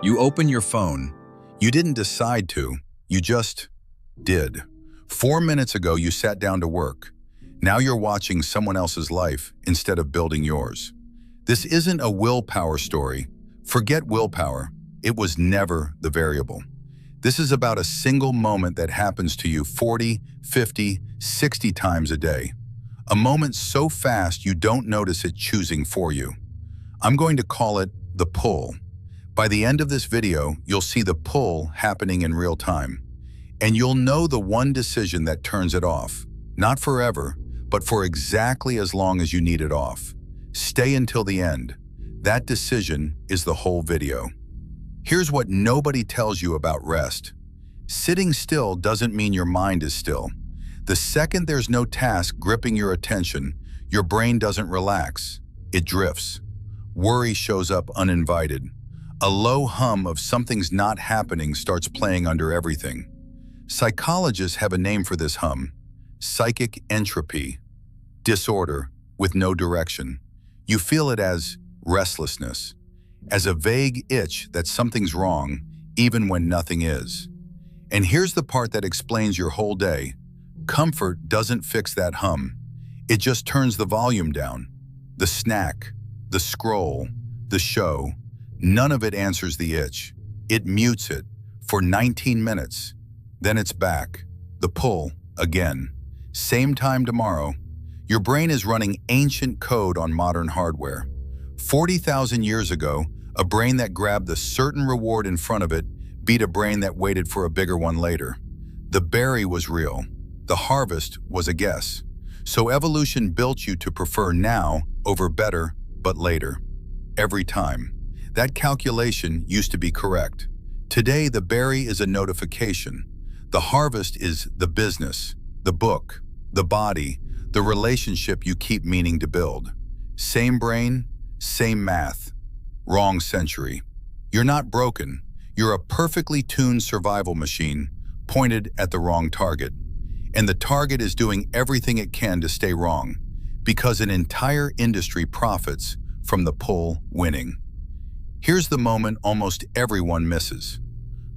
You open your phone. You didn't decide to. You just did. 4 minutes ago, you sat down to work. Now you're watching someone else's life instead of building yours. This isn't a willpower story. Forget willpower. It was never the variable. This is about a single moment that happens to you 40, 50, 60 times a day. A moment so fast you don't notice it choosing for you. I'm going to call it the pull. By the end of this video, you'll see the pull happening in real time. And you'll know the one decision that turns it off. Not forever, but for exactly as long as you need it off. Stay until the end. That decision is the whole video. Here's what nobody tells you about rest. Sitting still doesn't mean your mind is still. The second there's no task gripping your attention, your brain doesn't relax. It drifts. Worry shows up uninvited. A low hum of something's not happening starts playing under everything. Psychologists have a name for this hum: psychic entropy, disorder with no direction. You feel it as restlessness, as a vague itch that something's wrong, even when nothing is. And here's the part that explains your whole day. Comfort doesn't fix that hum. It just turns the volume down. The snack, the scroll, the show, none of it answers the itch. It mutes it for 19 minutes. Then it's back. The pull, again. Same time tomorrow. Your brain is running ancient code on modern hardware. 40,000 years ago, a brain that grabbed the certain reward in front of it beat a brain that waited for a bigger one later. The berry was real. The harvest was a guess. So evolution built you to prefer now over better, but later. Every time. That calculation used to be correct. Today, the berry is a notification. The harvest is the business, the book, the body, the relationship you keep meaning to build. Same brain, same math. Wrong century. You're not broken. You're a perfectly tuned survival machine pointed at the wrong target. And the target is doing everything it can to stay wrong, because an entire industry profits from the pull winning. Here's the moment almost everyone misses.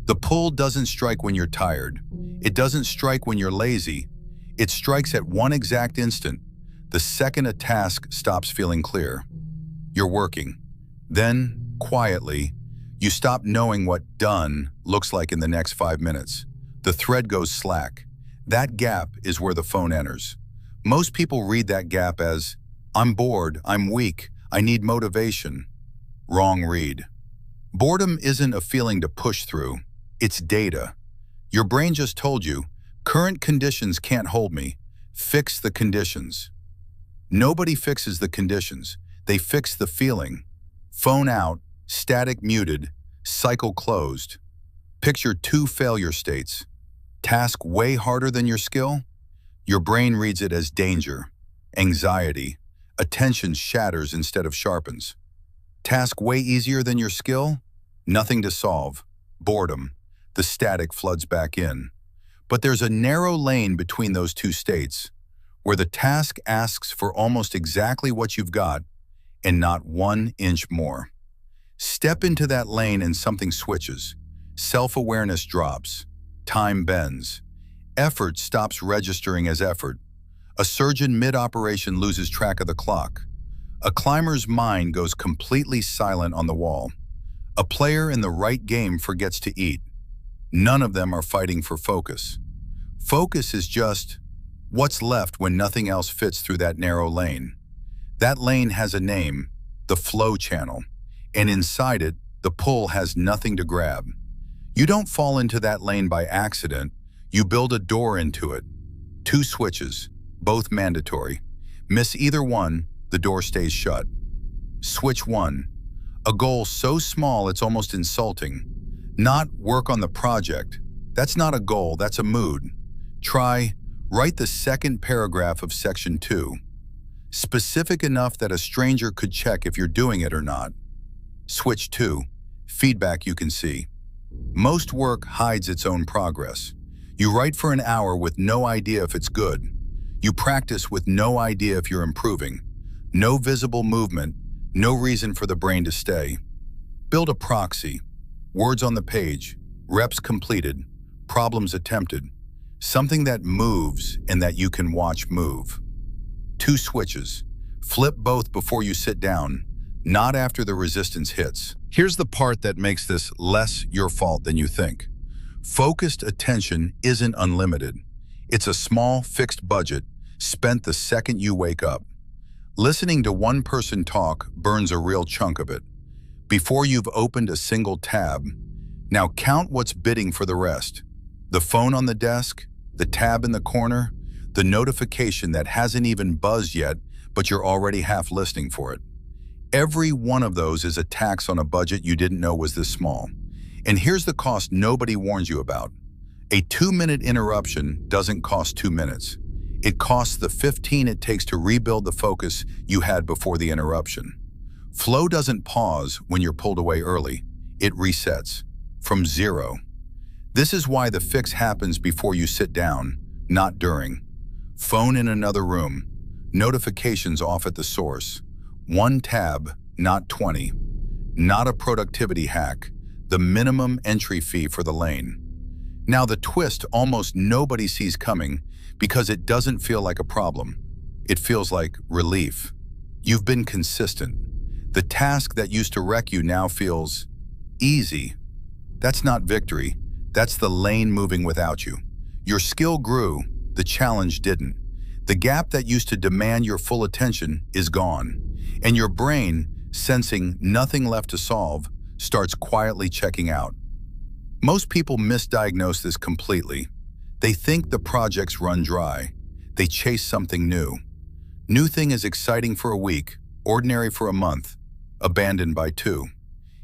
The pull doesn't strike when you're tired. It doesn't strike when you're lazy. It strikes at one exact instant, the second a task stops feeling clear. You're working. Then, quietly, you stop knowing what done looks like in the next 5 minutes. The thread goes slack. That gap is where the phone enters. Most people read that gap as, I'm bored, I'm weak, I need motivation. Wrong read. Boredom isn't a feeling to push through. It's data. Your brain just told you, current conditions can't hold me. Fix the conditions. Nobody fixes the conditions. They fix the feeling. Phone out, static muted, cycle closed. Picture 2 failure states. Task way harder than your skill? Your brain reads it as danger, anxiety. Attention shatters instead of sharpens. Task way easier than your skill? Nothing to solve. Boredom. The static floods back in. But there's a narrow lane between those 2 states, where the task asks for almost exactly what you've got and not 1 inch more. Step into that lane and something switches. Self-awareness drops. Time bends. Effort stops registering as effort. A surgeon mid-operation loses track of the clock. A climber's mind goes completely silent on the wall. A player in the right game forgets to eat. None of them are fighting for focus. Focus is just what's left when nothing else fits through that narrow lane. That lane has a name, the flow channel, and inside it, the pull has nothing to grab. You don't fall into that lane by accident. You build a door into it. 2 switches, both mandatory. Miss either one, the door stays shut. Switch 1. A goal so small it's almost insulting. Not work on the project. That's not a goal, that's a mood. Try, write the second paragraph of section 2. Specific enough that a stranger could check if you're doing it or not. Switch 2. Feedback you can see. Most work hides its own progress. You write for an hour with no idea if it's good. You practice with no idea if you're improving. No visible movement, no reason for the brain to stay. Build a proxy. words on the page, reps completed, problems attempted, something that moves and that you can watch move. 2 switches. Flip both before you sit down, not after the resistance hits. Here's the part that makes this less your fault than you think. Focused attention isn't unlimited. It's a small, fixed budget spent the second you wake up. Listening to one person talk burns a real chunk of it. Before you've opened a single tab, now count what's bidding for the rest. The phone on the desk, the tab in the corner, the notification that hasn't even buzzed yet, but you're already half listening for it. Every one of those is a tax on a budget you didn't know was this small. And here's the cost nobody warns you about. A 2-minute interruption doesn't cost 2 minutes. It costs the 15 it takes to rebuild the focus you had before the interruption. Flow doesn't pause when you're pulled away early. It resets from 0. This is why the fix happens before you sit down, not during. Phone in another room, notifications off at the source. 1 tab, not 20. Not a productivity hack, the minimum entry fee for the lane. Now the twist almost nobody sees coming because it doesn't feel like a problem. It feels like relief. You've been consistent. The task that used to wreck you now feels easy. That's not victory. That's the lane moving without you. Your skill grew, the challenge didn't. The gap that used to demand your full attention is gone. And your brain, sensing nothing left to solve, starts quietly checking out. Most people misdiagnose this completely. They think the projects run dry. They chase something new. New thing is exciting for a week, ordinary for a month, abandoned by 2.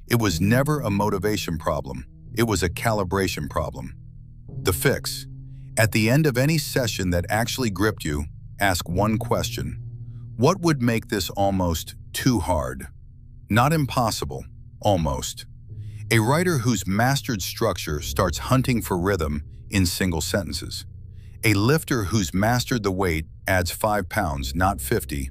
It was never a motivation problem. It was a calibration problem. The fix. At the end of any session that actually gripped you, ask one question. What would make this almost too hard? Not impossible, almost. A writer who's mastered structure starts hunting for rhythm in single sentences. A lifter who's mastered the weight adds 5 pounds, not 50.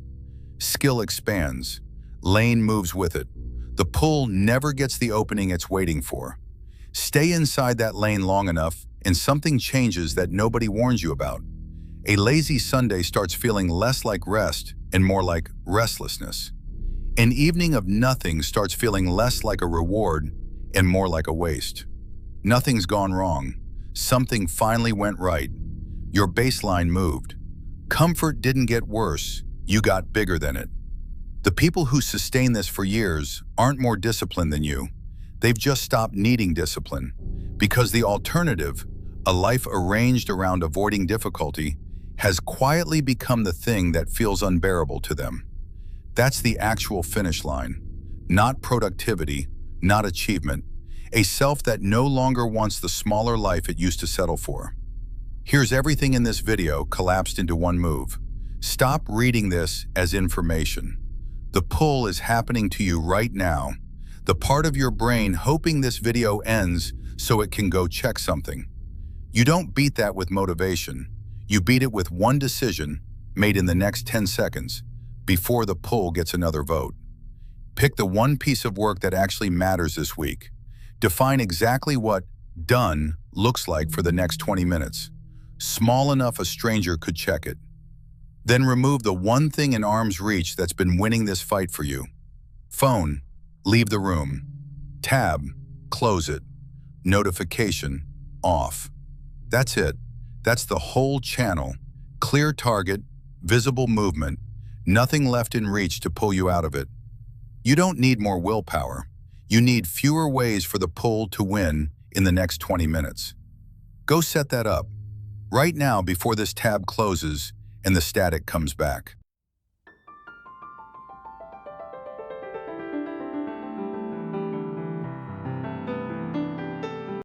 Skill expands. Lane moves with it. The pull never gets the opening it's waiting for. Stay inside that lane long enough and something changes that nobody warns you about. A lazy Sunday starts feeling less like rest and more like restlessness. An evening of nothing starts feeling less like a reward and more like a waste. Nothing's gone wrong. Something finally went right. Your baseline moved. Comfort didn't get worse. You got bigger than it. The people who sustain this for years aren't more disciplined than you. They've just stopped needing discipline. Because the alternative, a life arranged around avoiding difficulty, has quietly become the thing that feels unbearable to them. That's the actual finish line. Not productivity, not achievement. A self that no longer wants the smaller life it used to settle for. Here's everything in this video collapsed into one move. Stop reading this as information. The pull is happening to you right now. The part of your brain hoping this video ends so it can go check something. You don't beat that with motivation. You beat it with one decision made in the next 10 seconds before the pull gets another vote. Pick the one piece of work that actually matters this week. Define exactly what done looks like for the next 20 minutes. Small enough a stranger could check it. Then remove the one thing in arm's reach that's been winning this fight for you. Phone, leave the room. Tab, close it. Notification, off. That's it. That's the whole channel. Clear target, visible movement, nothing left in reach to pull you out of it. You don't need more willpower. You need fewer ways for the pull to win in the next 20 minutes. Go set that up right now before this tab closes and the static comes back.